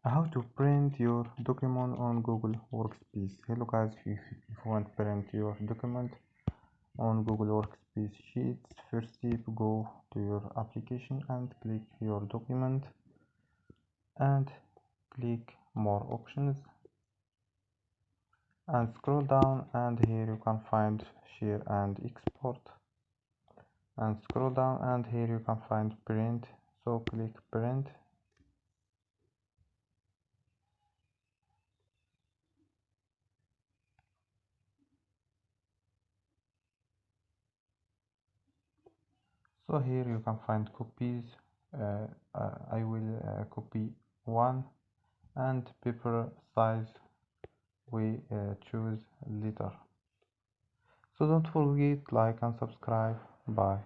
How to print your document on Google Workspace. Hello guys, if you want to print your document on Google Workspace Sheets, first step, go to your application and click your document and click more options and scroll down, and here you can find share and export, and scroll down and here you can find print, so click print. So here you can find copies. I will copy one, and paper size we choose later. So don't forget like and subscribe. Bye.